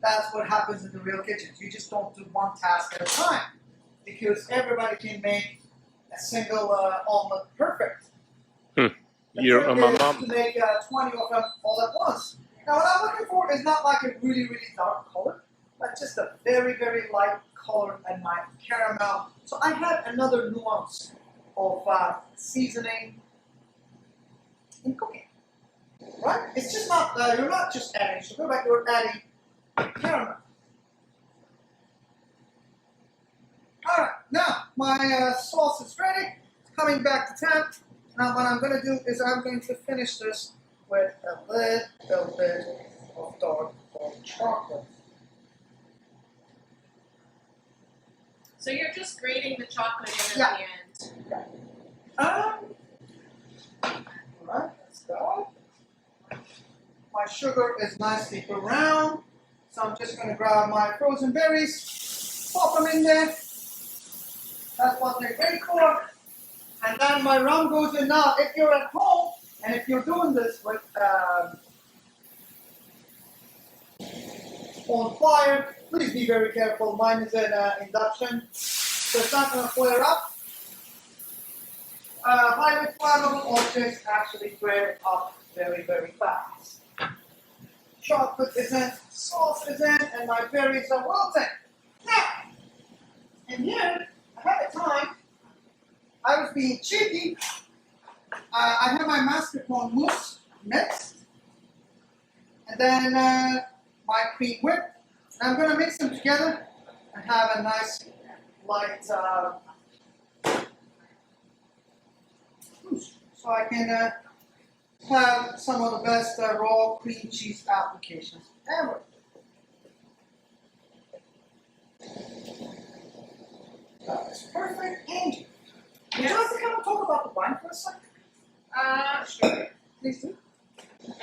that's what happens in the real kitchens. You just don't do one task at a time because everybody can make a single omelet perfect. You don't know my mom? To make 20 of them all at once. Now, what I'm looking for is not like a really, really dark color, but just a very, very light color in my caramel. So I had another nuance of seasoning in cooking. Right? It's just not, you're not just adding sugar, but you're adding caramel. Alright, now my sauce is ready. It's coming back to temp. Now what I'm going to do is I'm going to finish this with a little bit of dark chocolate. So you're just grating the chocolate in at the end. Alright, let's go. My sugar is nicely brown, so I'm just going to grab my frozen berries, pop them in there. That's what they're great for. And then my rum goes in. Now, if you're at home and if you're doing this with on fire, please be very careful. Mine is an induction, so it's not going to flare up. Highly flammable objects actually flare up very, very fast. Chocolate is in, sauce is in, and my berries are wilting. Now, and here, ahead of time, I was being cheeky. I have my mascarpone mousse mixed, and then my cream whip. And I'm going to mix them together and have a nice light mousse. So I can have some of the best raw cream cheese applications ever. That is perfect. Angie, would you like to come and talk about the wine for a second? Sure. Please do.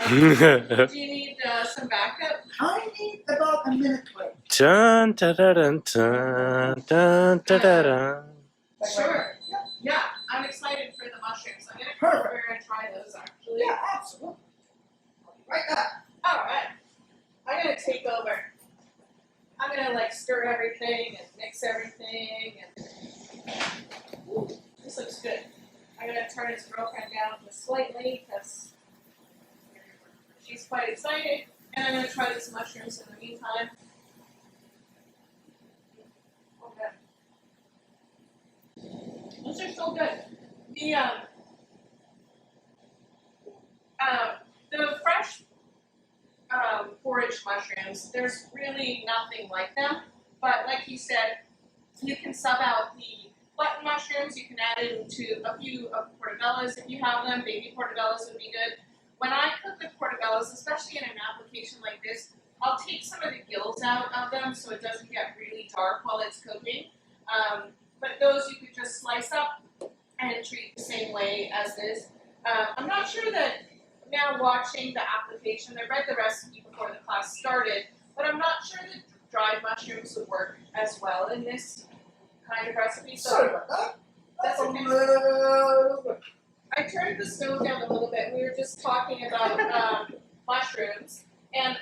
Do you need some backup? I need about a minute break. Dun, da, da, dun, dun, dun, da, da, dun. Sure. Yeah. Yeah, I'm excited for the mushrooms. I'm gonna come Perfect. over and try those actually. Yeah, absolutely. I'll be right back. Alright. I'm gonna take over. I'm gonna like stir everything and mix everything and ooh, this looks good. I'm gonna turn his girlfriend down just slightly because she's quite excited. And I'm gonna try these mushrooms in the meantime. Okay. Those are so good. The fresh forage mushrooms, there's really nothing like them. But like you said, you can sub out the button mushrooms. You can add it into a few of the portobellos if you have them. Baby portobellos would be good. When I cook the portobellos, especially in an application like this, I'll take some of the gills out of them so it doesn't get really dark while it's cooking. But those you could just slice up and treat the same way as this. I'm not sure that now watching the application. I read the recipe before the class started, but I'm not sure that dried mushrooms would work as well in this kind of recipe. So Sorry about that. That's a okay. little bit. I turned the stove down a little bit. We were just talking about mushrooms, and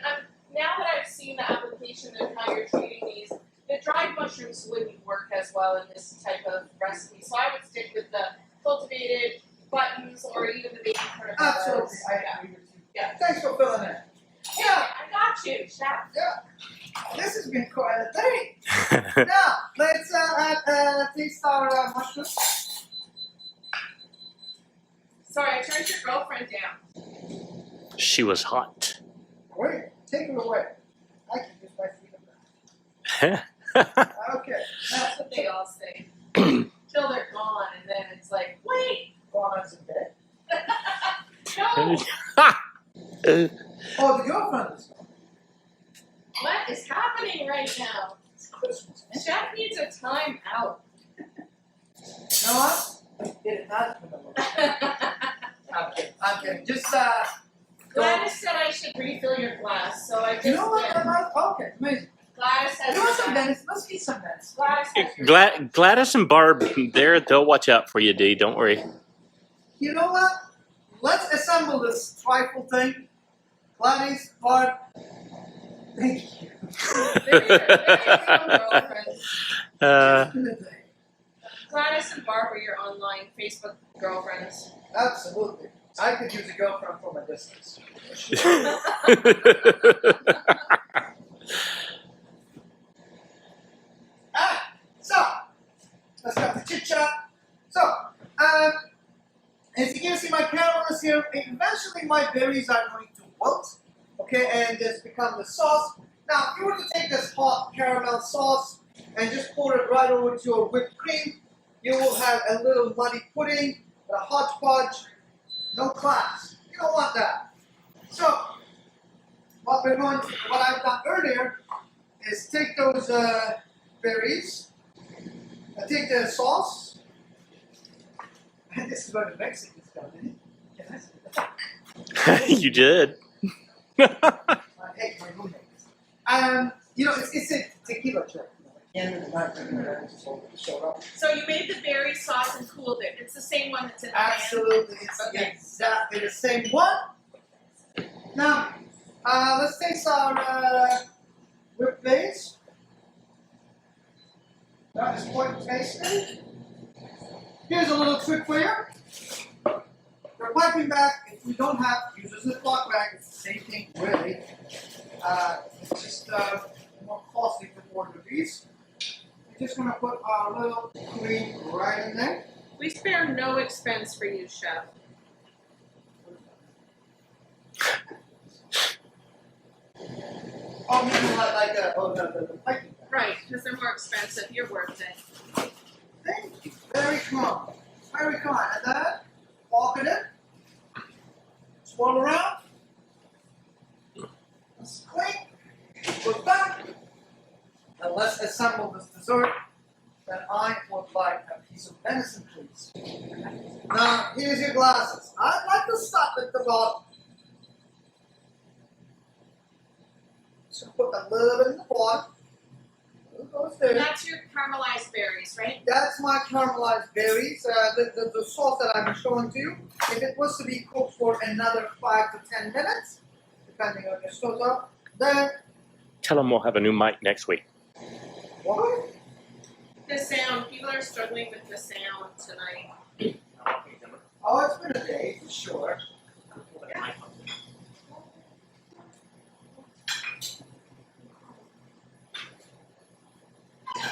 now that I've seen the application and how you're treating these, the dried mushrooms wouldn't work as well in this type of recipe. So I would stick with the cultivated buttons or even the baby portobellos. Absolutely, I agree with you. Yeah. Thanks for filling in. Yeah, I got you, chef. Yeah. This has been quite a day. Now, let's taste our mushrooms. Sorry, I turned your girlfriend down. She was hot. Wait, take it away. I can use my freedom now. Okay. That's what they all say. Till they're gone, and then it's like, wait. Go on some bed. No. Oh, the girlfriend is gone. What is happening right now? It's Christmas, man. Chef needs a time out. You know what? It has been a little bit. I'm kidding. Just, Gladys said I should refill your glass, so I just you know what? did. Okay, amazing. Gladys has You want some your Venison? Let's eat some Venison. Gladys has your Gladys and Barb, they'll watch out for you, D. Don't worry. You know what? Let's assemble this trifle thing. Gladys, Barb, thank you. They're your girlfriends. Uh, Gladys and Barb are your online Facebook girlfriends. Absolutely. I could use a girlfriend from a distance. So, let's got the chit chat. So, as you can see, my caramel is here. Eventually, my berries are going to wilt, okay, and just become the sauce. Now, if you were to take this hot caramel sauce and just pour it right over to your whipped cream, you will have a little muddy pudding, a hodgepodge, no class. You don't want that. So, what I've done earlier is take those berries, take the sauce, and this is where the Mexicans come in. Can I say that? you did. I hate my roommates. You know, it's a tequila trick. End of the night, just showed up. So you made the berry sauce and cooled it. It's the same one that's in the pan. Absolutely, it's Okay. exactly the same one. Now, let's taste our whipped base. That is quite tasty. Here's a little trick for you. Your piping bag, if you don't have, use a Ziploc bag. It's the same thing, really. It's just more costly to order these. We're just gonna put our little cream right in there. We spare no expense for you, chef. Oh, maybe not like the piping bag. Right, because they're more expensive. You're worth it. Thank you. Very calm. Very calm. And then, walk it in. Swirl around. Let's clean. Put back. And let's assemble this dessert. Then I would like a piece of venison, please. Now, here's your glasses. I'd like to start at the bottom. So put a little bit in the bottom. Goes there. That's your caramelized berries, right? That's my caramelized berries. The sauce that I'm showing to you. If it was to be cooked for another 5 to 10 minutes, depending on your stove up, then Tell them we'll have a new mic next week. what? The sound. People are struggling with the sound tonight. Oh, it's been a day for sure.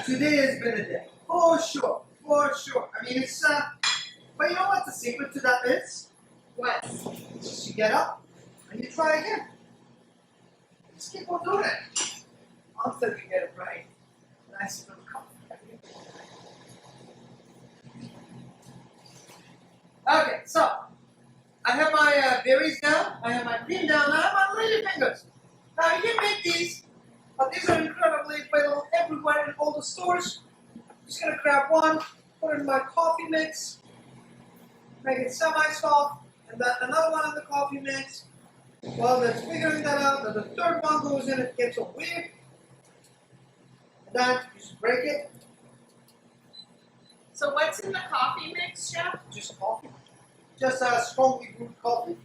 Today has been a day, for sure, for sure. I mean, it's but you know what the secret to that is? What? It's just you get up and you try again. Just keep on doing it until you get it right. Nice little cup. Okay, so I have my berries down, I have my cream down, I have my lady fingers. Now you can make these, but these are incredibly available everywhere in all the stores. Just gonna grab one, put it in my coffee mix, make it semi-soft, and then another one in the coffee mix. Well, that's figuring that out. Then the third one goes in, it gets so weird. And then you just break it, So what's in the coffee mix, Chef? just coffee. Just strongly brewed coffee.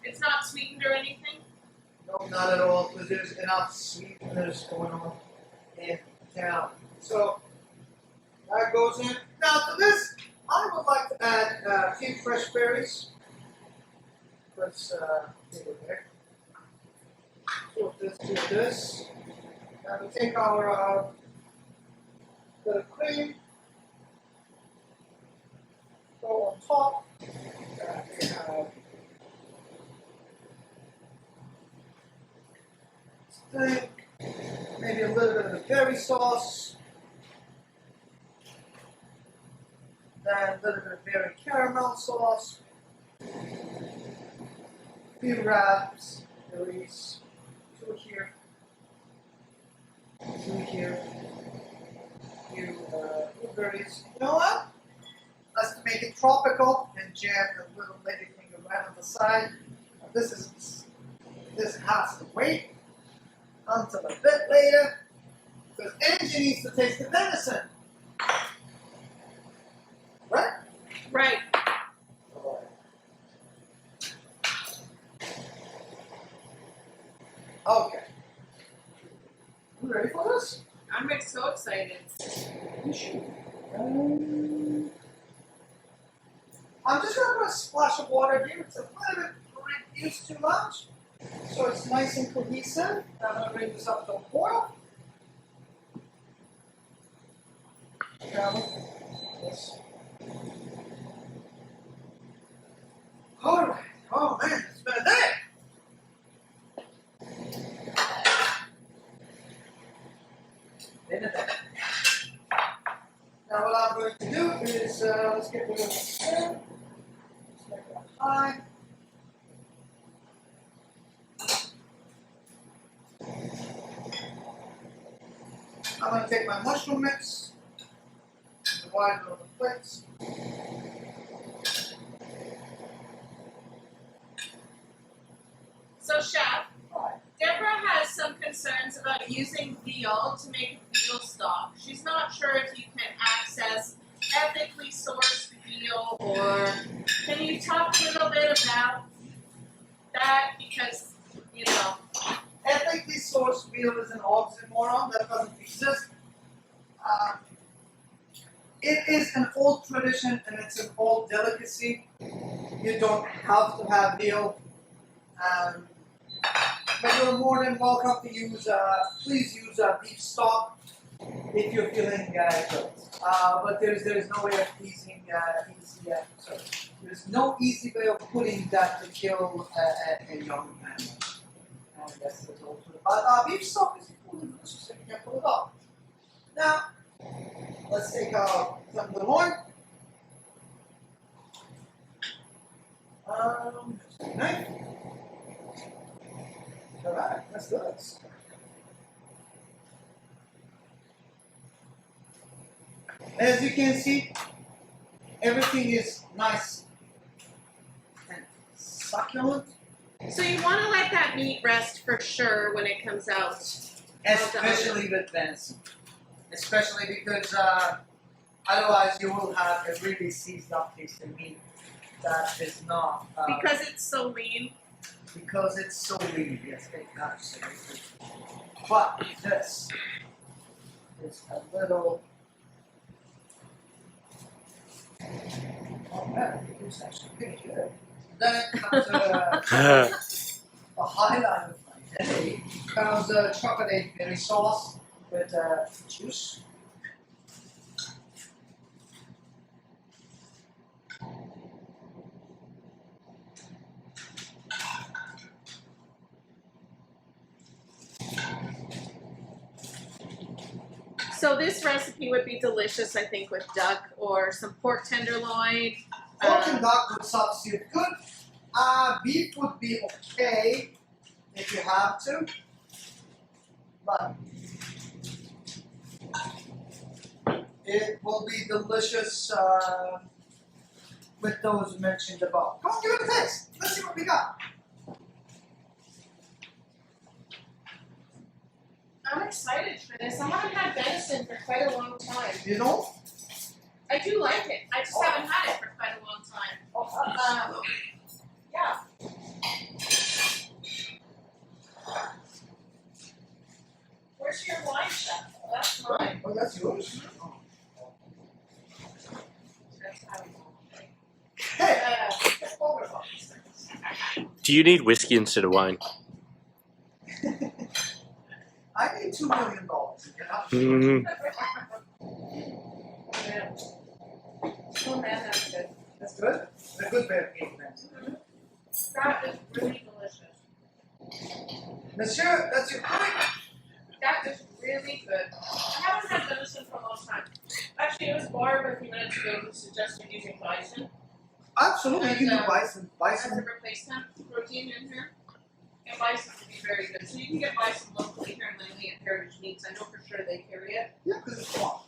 It's not sweetened or anything? No, not at all, because there's enough sweeteners going on in town. So that goes in. Now to this, I would like to add a few fresh berries. Let's take it there. Do this. Now we take our bit of cream, go on top. We have steak, maybe a little bit of the berry sauce, then a little bit of berry caramel sauce, a few raspberries, two here, few blueberries. You know what? Let's make it tropical and jam the little lady finger right on the side. Now this has to wait until a bit later, because Angie needs to taste the venison. Right? Right. Okay. You ready for this? I'm so excited. You should. I'm just going to put a splash of water here. It's a little bit reduced too much, so it's nice and cohesive. I'm going to bring this up to a boil. Yes. All right. Oh man, it's been a day. Now what I'm going to do is let's get rid of the skin. Let's make that high. I'm going to take my mushroom mix, divide it over the plates. So, Chef, Deborah has some concerns about using veal to make veal stock. She's not sure if you can access ethically sourced veal, or can you talk a little bit about that? Because, you know. Ethically sourced veal is an oxymoron that doesn't exist. It is an old tradition and it's an old delicacy. You don't have to have veal. But you're more than welcome to use, please use beef stock if you're feeling good. But there's no way of easy, sorry. There's no easy way of putting that to kill a young animal. And that's the total. But beef stock is cool and delicious if you can pull it off. Now, let's take some of the loin. Just a knife. Alright, let's do this. As you can see, everything is nice and succulent. So you want to let that meat rest for sure when it comes out. Especially with venison. Especially because otherwise you will have a really seized up piece of meat that is not. Because it's so lean. Because it's so lean, yes, absolutely. But this is a little. Oh man, it's actually pretty good. Then comes a highlight of my day. Comes a chocolate berry sauce with juice. So this recipe would be delicious, I think, with duck or some pork tenderloin. Pork and duck would substitute good. Beef would be okay if you have to, but it will be delicious with those mentioned above. Come on, give it a taste. Let's see what we got. I'm excited for this. I haven't had venison for quite a long time. You know? I do like it. I just haven't had it for quite a long time. Yeah. Where's your wine, chef? That's mine. Oh, that's yours. Hey, get over about these things. Do you need whiskey instead of wine? I need $2 million. Mm-hmm. Yeah. Oh man, that's good. That's good. A good bit of cake, then. That is really delicious. Monsieur, that's your pint. That is really good. I haven't had venison for a long time. Actually, it was Barb a few minutes ago who suggested using bison Absolutely, you can do And, bison. as a Bison. replacement protein in here. And bison would be very good. So you can get bison locally here in Langley at Heritage Meats. I know for sure they carry it. Yeah, because it's fun.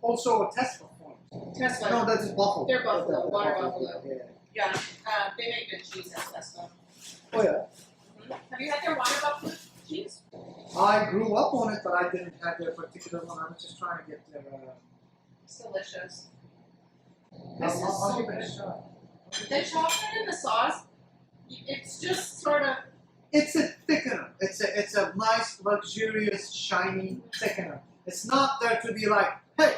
Also, a Tesla point. Tesla. No, that's buffalo. They're buffalo, water buffalo. Yeah. Yeah, they make good cheese at Tesla. Oh yeah. Have you had their water buffalo cheese? I grew up on it, but I didn't have their particular one. I was just trying to get their. It's delicious. I'll This is so give it a good. shot. The chocolate in the sauce, it's just sort of, It's a thickener. It's a nice, luxurious, shiny thickener. It's not there to be like, hey,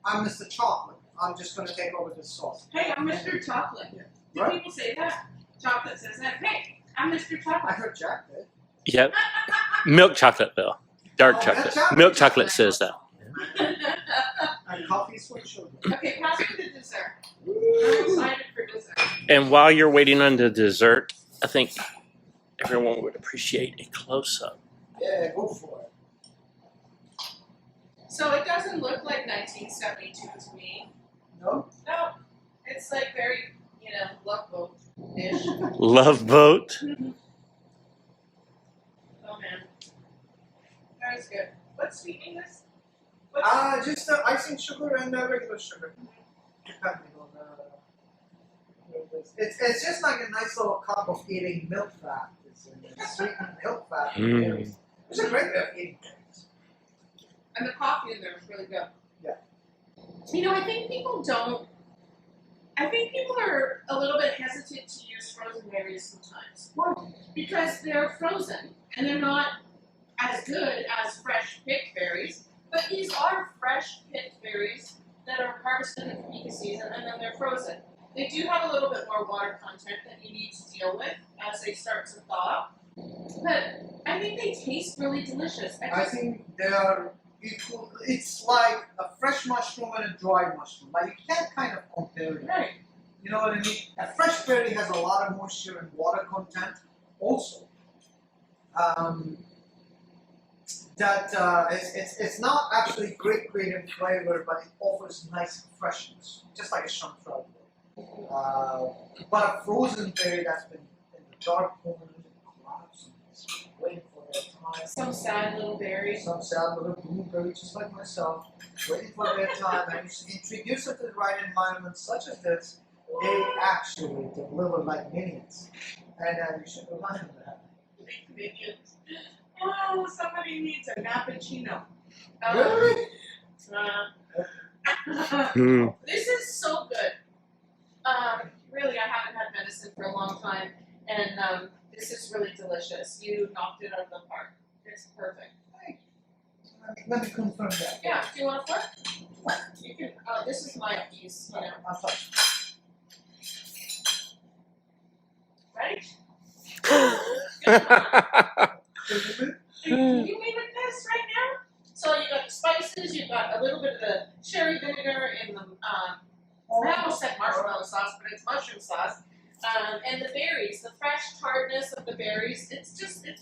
I'm Mr. Chocolate. I'm just going to take over this sauce. hey, I'm Mr. Chocolate. Yeah. Do Right? people say that? Chocolate says that. Hey, I'm Mr. I Chocolate. heard Jack did. Yep. Milk chocolate, though. Dark Oh, chocolate. that's Milk chocolate says that. And coffee's for children. Okay, pass me the dessert. I'm excited for dessert. And while you're waiting on the dessert, I think everyone would appreciate a close-up. Yeah, go for it. So it doesn't look like 1972 to me. No? No, it's like very, Love Boat-ish. Love boat. Oh man, that is good. What's sweetening this? Just icing sugar and regular sugar. Depending on it's just like a nice little cup of eating milk fat. It's sweetened milk fat. Mm. It's a great way of eating things. And the coffee in there is really good. Yeah. I think people are a little bit hesitant to use frozen berries sometimes. Why? Because they're frozen and they're not as good as fresh picked berries. But these are fresh picked berries that are harvested in the Pika season and then they're frozen. They do have a little bit more water content that you need to deal with as they start to thaw. But I think they taste really delicious. I think they are equal. It's like a fresh mushroom and a dried mushroom. Like you can't kind of compare them. Right. You know what I mean? A fresh berry has a lot of moisture and water content. Also, it's not actually great in flavor, but it offers nice freshness, just like a chanterelle. But a frozen berry that's been in the dark corner in the clouds and it's waiting for their time. Some sad little berries. Some sad little blueberry, just like myself, waiting for their time. And you introduce it to the right environment, such as this, they actually deliver like minions. And you should remind them of that. Minions. Oh, somebody needs a nappuccino. Really? Mm. This is so good. Really, I haven't had venison for a long time, and this is really delicious. You knocked it out of the park. It's perfect. Let me confirm that. Yeah, do you want to flip? You can. This is my piece. I'll touch. Right? It. Can you mimic this right now? So you got the spices, you got a little bit of the cherry vinegar and the I almost said marshmallow sauce, but it's mushroom sauce. And the berries, the fresh tardness of the berries, it's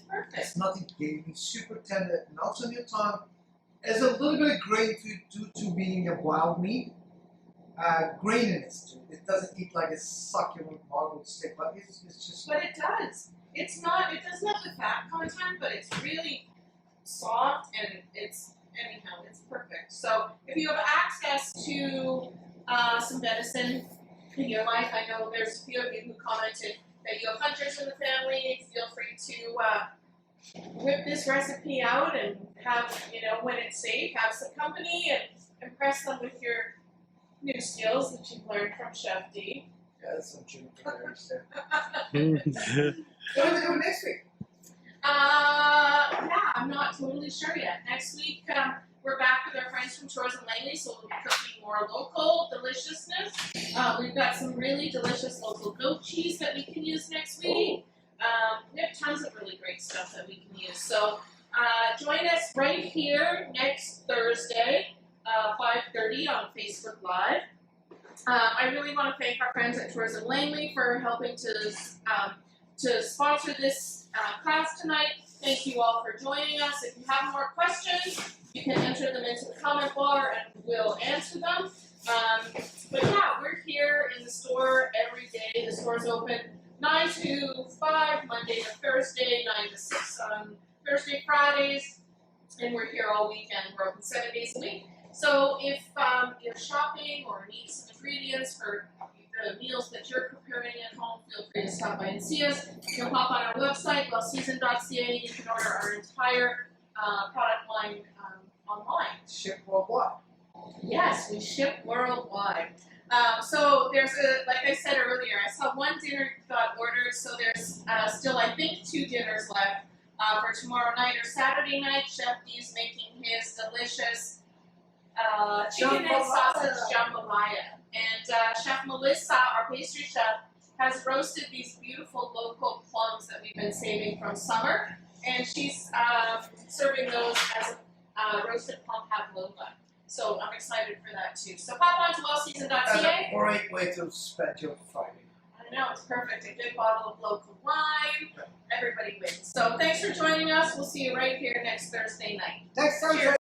perfect. It's nothing gamey, super tender, it melts on your tongue. There's a little bit of grain to being a wild meat. Graininess to it. It doesn't eat like a succulent marbled stick, but it's just. But it does. It doesn't have the fat content, but it's really soft and it's perfect. So if you have access to some venison, in your life. I know there's a few of you who commented that you have hunters in the family. Feel free to whip this recipe out and have, when it's safe, have some company and impress them with your new skills that you've learned from Chef D. Yeah, that's some Juniper berries there. What are we doing next week? Yeah, I'm not totally sure yet. Next week, we're back with our friends from Shores and Langley, so we'll be cooking more local deliciousness. We've got some really delicious local goat cheese that we can use next week. We have tons of really great stuff that we can use. So join us right here next Thursday, 5:30 on Facebook Live. I really want to thank our friends at Tourism Langley for helping to sponsor this class tonight. Thank you all for joining us. If you have more questions, you can enter them into the comment bar and we'll answer them. But yeah, we're here in the store every day. The store's open 9 to 5, Monday to Thursday, 9 to 6 on Thursday, Fridays, and we're here all weekend. We're open 7 days a week. So if you're shopping or need some ingredients for the meals that you're preparing at home, feel free to stop by and see us. You can hop on our website, wellseasoned.ca. You can order our entire product line online. Ship worldwide. Yes, we ship worldwide. So there's like I said earlier, I saw one dinner got ordered, so there's still, I think, 2 dinners left for tomorrow night or Saturday night. Chef D's making his delicious chicken and sausage jambalaya. And Chef Melissa, our pastry chef, has roasted these beautiful local plums that we've been saving from summer, and she's serving those as a roasted plum pavlova. So I'm excited for that too. So pop on to That's wellseasoned.ca. a great way to spend your Friday. I know, it's perfect. A good bottle of local wine. Everybody wins. So thanks for joining us. We'll see you right here next Thursday night. Next time. Cheers.